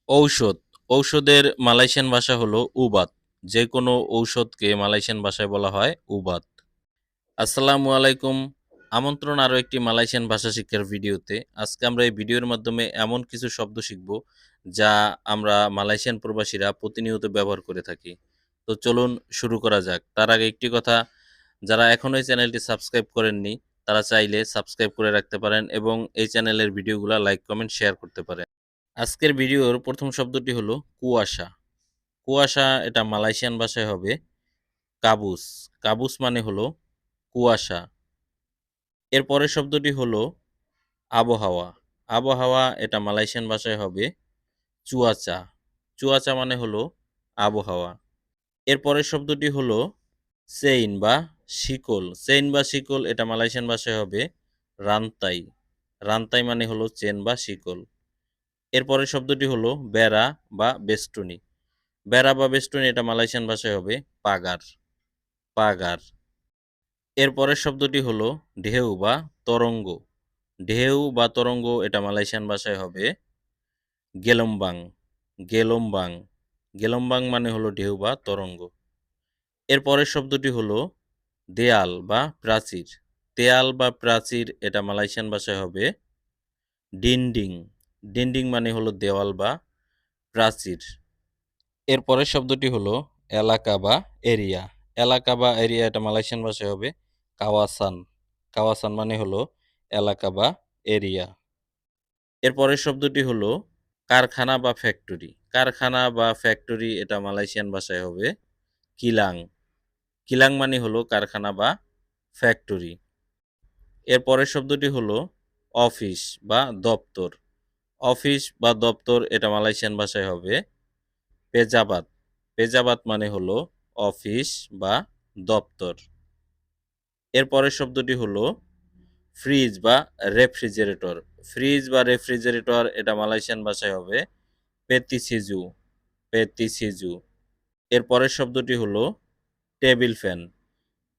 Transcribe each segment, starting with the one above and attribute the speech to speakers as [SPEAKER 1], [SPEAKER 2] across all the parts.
[SPEAKER 1] ঔষধ। ঔষধের মালয়েশিয়ান ভাষা হলো উবাত। যে কোনো ঔষধকে মালয়েশিয়ান ভাষায় বলা হয় উবাত। আসসালামু আলাইকুম। আমন্ত্রণ আরও একটি মালয়েশিয়ান ভাষা শিক্ষার ভিডিওতে। আজকে আমরা এই ভিডিওর মাধ্যমে এমন কিছু শব্দ শিখব যা আমরা মালয়েশিয়ান প্রবাসীরা প্রতিনিয়ত ব্যবহার করে থাকি। তো চলুন শুরু করা যাক। তার আগে একটি কথা, যারা এখনও এই চ্যানেলটি সাবস্ক্রাইব করেননি তারা চাইলে সাবস্ক্রাইব করে রাখতে পারেন এবং এই চ্যানেলের ভিডিওগুলো লাইক, কমেন্ট, শেয়ার করতে পারেন। আজকের ভিডিওর প্রথম শব্দটি হলো কুয়াশা। কুয়াশা এটা মালয়েশিয়ান ভাষায় হবে কাবুস। কাবুস মানে হলো কুয়াশা। এর পরের শব্দটি হলো আবহাওয়া। আবহাওয়া এটা মালয়েশিয়ান ভাষায় হবে চুয়াচা। চুয়াচা মানে হলো আবহাওয়া। এর পরের শব্দটি হলো চেইন বা শিকল। চেইন বা শিকল এটা মালয়েশিয়ান ভাষায় হবে রান্তাই। রান্তাই মানে হলো চেন বা শিকল। এর পরের শব্দটি হলো বেড়া বা বেষ্টনী। বেড়া বা বেষ্টনী এটা মালয়েশিয়ান ভাষায় হবে পাগার। পাগার। এর পরের শব্দটি হলো ঢেউ বা তরঙ্গ। ঢেউ বা তরঙ্গ এটা মালয়েশিয়ান ভাষায় হবে গেলম্বাং। গেলম্বাং। গেলম্বাং মানে হলো ঢেউ বা তরঙ্গ। এর পরের শব্দটি হলো দেয়াল বা প্রাচীর। দেয়াল বা প্রাচীর এটা মালয়েশিয়ান ভাষায় হবে ডিন্ডিং। ডিন্ডিং মানে হলো দেওয়াল বা প্রাচীর। এর পরের শব্দটি হলো এলাকা বা এরিয়া। এলাকা বা এরিয়া এটা মালয়েশিয়ান ভাষায় হবে কাওয়াসান। কাওয়াসান মানে হলো এলাকা বা এরিয়া। এর পরের শব্দটি হলো কারখানা বা ফ্যাক্টরি। কারখানা বা ফ্যাক্টরি এটা মালয়েশিয়ান ভাষায় হবে কিলাং। কিলাং মানে হলো কারখানা বা ফ্যাক্টরি। এর পরের শব্দটি হলো অফিস বা দপ্তর। অফিস বা দপ্তর এটা মালয়েশিয়ান ভাষায় হবে পেজাবাত। পেজাবাত মানে হলো অফিস বা দপ্তর। এর পরের শব্দটি হলো ফ্রিজ বা রেফ্রিজারেটর। ফ্রিজ বা রেফ্রিজারেটর এটা মালয়েশিয়ান ভাষায় হবে পেতিসিজু। পেতিসিজু। এর পরের শব্দটি হলো টেবিল ফ্যান।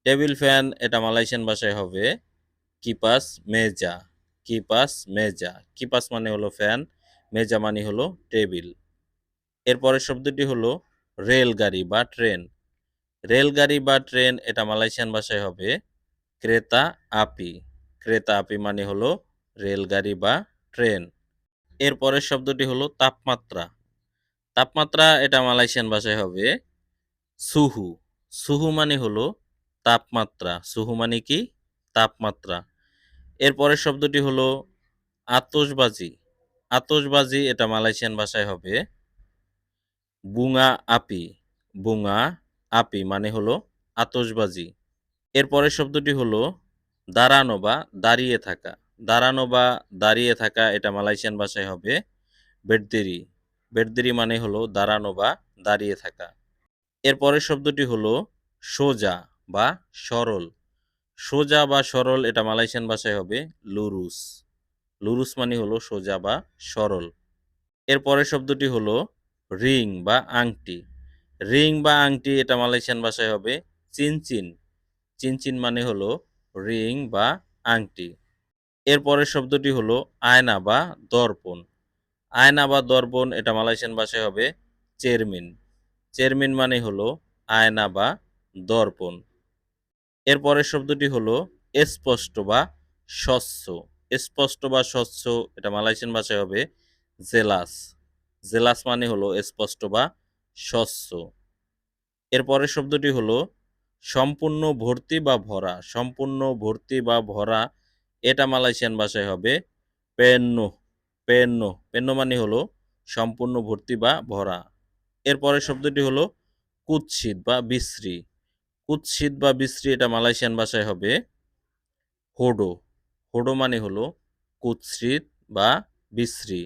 [SPEAKER 1] টেবিল ফ্যান এটা মালয়েশিয়ান ভাষায় হবে কিপাস মেজা। কিপাস মেজা। কিপাস মানে হলো ফ্যান, মেজা মানে হলো টেবিল। এর পরের শব্দটি হলো রেলগাড়ি বা ট্রেন। রেলগাড়ি বা ট্রেন এটা মালয়েশিয়ান ভাষায় হবে ক্রেতা আপি। ক্রেতা আপি মানে হলো রেলগাড়ি বা ট্রেন। এর পরের শব্দটি হলো তাপমাত্রা। তাপমাত্রা এটা মালয়েশিয়ান ভাষায় হবে সুহু। সুহু মানে হলো তাপমাত্রা। সুহু মানে কি? তাপমাত্রা। এর পরের শব্দটি হলো আতশবাজি। আতশবাজি এটা মালয়েশিয়ান ভাষায় হবে বুঙা আপি। বুঙা আপি মানে হলো আতশবাজি। এর পরের শব্দটি হলো দাঁড়ানো বা দাঁড়িয়ে থাকা। দাঁড়ানো বা দাঁড়িয়ে থাকা এটা মালয়েশিয়ান ভাষায় হবে বেড়দেরি। বেড়দেরি মানে হলো দাঁড়ানো বা দাঁড়িয়ে থাকা। এর পরের শব্দটি হলো সোজা বা সরল। সোজা বা সরল এটা মালয়েশিয়ান ভাষায় হবে লুরুস। লুরুস মানে হলো সোজা বা সরল। এর পরের শব্দটি হলো রিং বা আংটি। রিং বা আংটি এটা মালয়েশিয়ান ভাষায় হবে চিনচিন। চিনচিন মানে হলো রিং বা আংটি। এর পরের শব্দটি হলো আয়না বা দর্পণ। আয়না বা দর্পণ এটা মালয়েশিয়ান ভাষায় হবে চেরমিন। চেরমিন মানে হলো আয়না বা দর্পণ। এর পরের শব্দটি হলো স্পষ্ট বা স্বচ্ছ। স্পষ্ট বা স্বচ্ছ এটা মালয়েশিয়ান ভাষায় হবে জেলাস। জেলাস মানে হলো স্পষ্ট বা স্বচ্ছ। এর পরের শব্দটি হলো সম্পূর্ণ ভর্তি বা ভরা। সম্পূর্ণ ভর্তি বা ভরা এটা মালয়েশিয়ান ভাষায় হবে পেন্নো। পেন্নো। পেন্নো মানে হলো সম্পূর্ণ ভর্তি বা ভরা। এর পরের শব্দটি হলো কুৎসিত বা বিশ্রী। কুৎসিত বা বিশ্রী এটা মালয়েশিয়ান ভাষায় হবে হোডো। হোডো মানে হলো কুৎসিত বা বিশ্রী।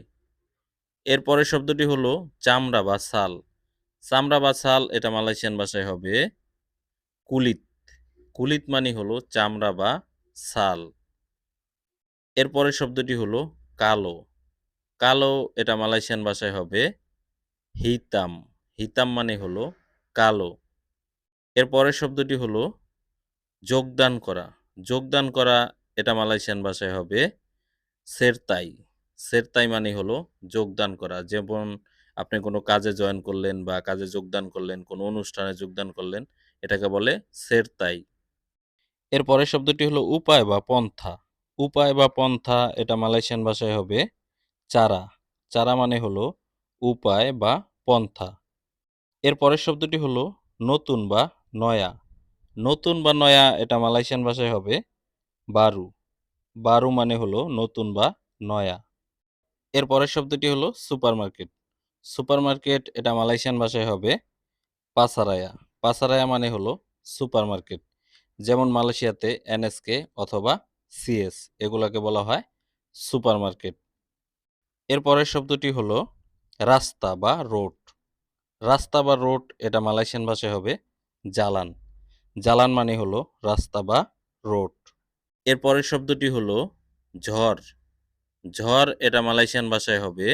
[SPEAKER 1] এর পরের শব্দটি হলো চামড়া বা ছাল। চামড়া বা ছাল এটা মালয়েশিয়ান ভাষায় হবে কুলিত। কুলিত মানে হলো চামড়া বা ছাল। এর পরের শব্দটি হলো কালো। কালো এটা মালয়েশিয়ান ভাষায় হবে হিতাম। হিতাম মানে হলো কালো। এর পরের শব্দটি হলো যোগদান করা। যোগদান করা এটা মালয়েশিয়ান ভাষায় হবে সেরতাই। সেরতাই মানে হলো যোগদান করা। যেমন আপনি কোনো কাজে জয়েন করলেন বা কাজে যোগদান করলেন, কোনো অনুষ্ঠানে যোগদান করলেন, এটাকে বলে সেরতাই। এর পরের শব্দটি হলো উপায় বা পন্থা। উপায় বা পন্থা এটা মালয়েশিয়ান ভাষায় হবে চারা। চারা মানে হলো উপায় বা পন্থা। এর পরের শব্দটি হলো নতুন বা নয়া। নতুন বা নয়া এটা মালয়েশিয়ান ভাষায় হবে বারু। বারু মানে হলো নতুন বা নয়া। এর পরের শব্দটি হলো সুপারমার্কেট। সুপারমার্কেট এটা মালয়েশিয়ান ভাষায় হবে পাসারায়া। পাসারায়া মানে হলো সুপারমার্কেট। যেমন মালয়েশিয়াতে এনএসকে অথবা সিএস এগুলাকে বলা হয় সুপারমার্কেট। এর পরের শব্দটি হলো রাস্তা বা রোড। রাস্তা বা রোড এটা মালয়েশিয়ান ভাষায় হবে জালান। জালান মানে হলো রাস্তা বা রোড। এর পরের শব্দটি হলো ঝড়। ঝড় এটা মালয়েশিয়ান ভাষায় হবে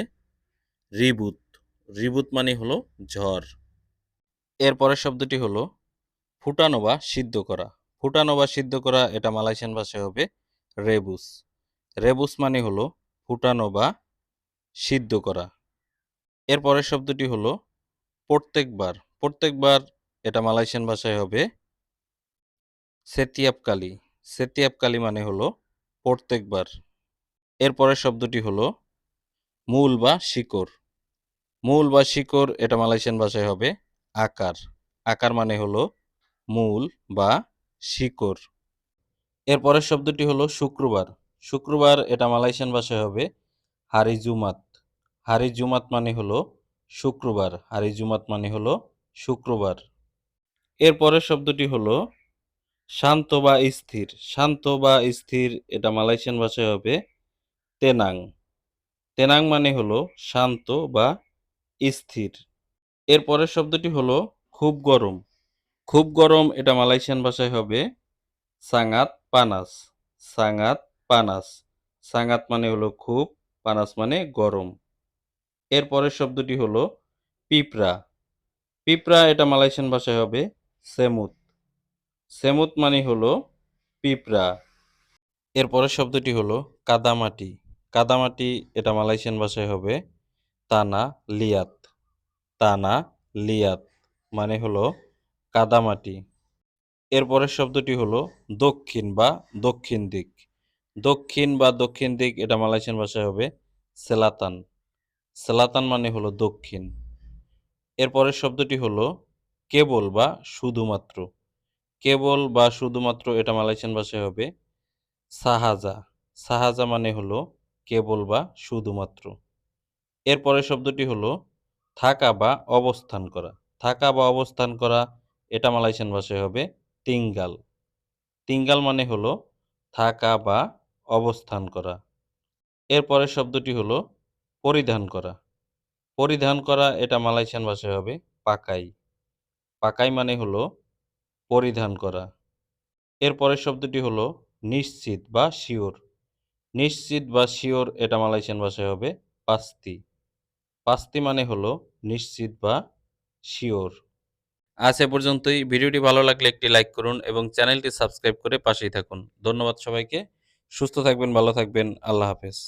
[SPEAKER 1] রিবুত। রিবুত মানে হলো ঝড়। এর পরের শব্দটি হলো ফুটানো বা সিদ্ধ করা। ফুটানো বা সিদ্ধ করা এটা মালয়েশিয়ান ভাষায় হবে রেবুস। রেবুস মানে হলো ফুটানো বা সিদ্ধ করা। এর পরের শব্দটি হলো প্রত্যেকবার। প্রত্যেকবার এটা মালয়েশিয়ান ভাষায় হবে সেতিয়াপকালি। সেতিয়াপকালি মানে হলো প্রত্যেকবার। এর পরের শব্দটি হলো মূল বা শিকড়। মূল বা শিকড় এটা মালয়েশিয়ান ভাষায় হবে আকার। আকার মানে হলো মূল বা শিকড়। এর পরের শব্দটি হলো শুক্রবার। শুক্রবার এটা মালয়েশিয়ান ভাষায় হবে হারি জুমাত। হারি জুমাত মানে হলো শুক্রবার। হারি জুমাত মানে হলো শুক্রবার। এর পরের শব্দটি হলো শান্ত বা স্থির। শান্ত বা স্থির এটা মালয়েশিয়ান ভাষায় হবে তেনাং। তেনাং মানে হলো শান্ত বা স্থির। এর পরের শব্দটি হলো খুব গরম। খুব গরম এটা মালয়েশিয়ান ভাষায় হবে সাঙ্গাত পানাস। সাঙ্গাত পানাস। সাঙ্গাত মানে হলো খুব, পানাস মানে গরম। এর পরের শব্দটি হলো পিঁপড়া। পিঁপড়া এটা মালয়েশিয়ান ভাষায় হবে সেমুত। সেমুত মানে হলো পিঁপড়া। এর পরের শব্দটি হলো কাদামাটি। কাদামাটি এটা মালয়েশিয়ান ভাষায় হবে তানা লিয়াত। তানা লিয়াত মানে হলো কাদামাটি। এর পরের শব্দটি হলো দক্ষিণ বা দক্ষিণ দিক। দক্ষিণ বা দক্ষিণ দিক এটা মালয়েশিয়ান ভাষায় হবে সেলাতান। সেলাতান মানে হলো দক্ষিণ। এর পরের শব্দটি হলো কেবল বা শুধুমাত্র। কেবল বা শুধুমাত্র এটা মালয়েশিয়ান ভাষায় হবে সাহাজা। সাহাজা মানে হলো কেবল বা শুধুমাত্র। এর পরের শব্দটি হলো থাকা বা অবস্থান করা। থাকা বা অবস্থান করা এটা মালয়েশিয়ান ভাষায় হবে তিঙ্গাল। তিঙ্গাল মানে হলো থাকা বা অবস্থান করা। এর পরের শব্দটি হলো পরিধান করা। পরিধান করা এটা মালয়েশিয়ান ভাষায় হবে পাকাই। পাকাই মানে হলো পরিধান করা। এর পরের শব্দটি হলো নিশ্চিত বা শিওর। নিশ্চিত বা শিওর এটা মালয়েশিয়ান ভাষায় হবে পাস্তি। পাস্তি মানে হলো নিশ্চিত বা শিওর। আজ এ পর্যন্তই। ভিডিওটি ভালো লাগলে একটি লাইক করুন এবং চ্যানেলটি সাবস্ক্রাইব করে পাশেই থাকুন। ধন্যবাদ সবাইকে। সুস্থ থাকবেন, ভালো থাকবেন। আল্লাহ হাফেজ।